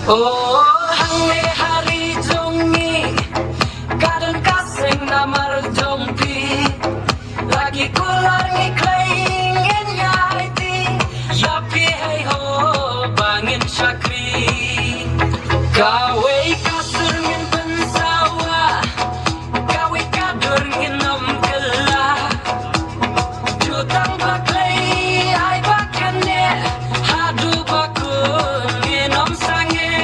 Oh, hangne hari jongi, kadang kasing namar jompi, lagi kular ngikling nyaiti, yapi hey ho bangin syakri, gawe kasur ngin pensawa, gawe kadur ngin nom kelah, jutang baklay ay bakane, hadu bakun ngin nom sange.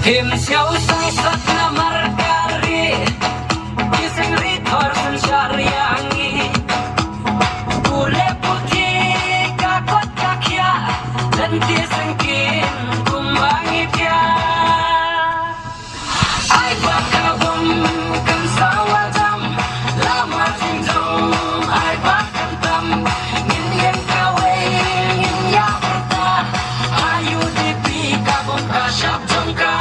Him siau sang sat na margari, kiseng rithor sen syariangi, bule putih kakot kakya, dan kisengkin kumbangi pia. Ai bakabum kan sawajam, lama tinjom ai bakantam, ngin yang kawe ngin ya berta, ayu dipi kabum kasyap jongka.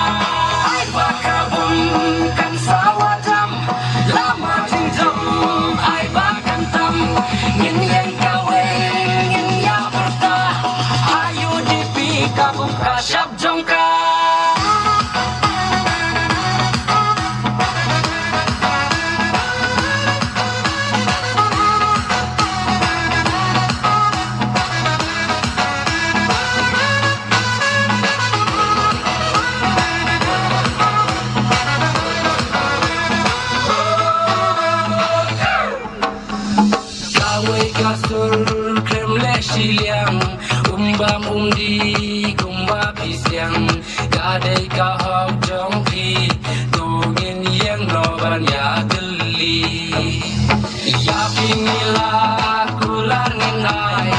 Kan sawajam lama tinjom ai bakantam ngin yang kawe ngin ya berta ayu dipi kabum kasyap jongka. Kasur kremle siliang, umbam undi kumba pisyang, gadai kahau jongpi, tungin yang noban ya geli. Ya pingila kular nginai,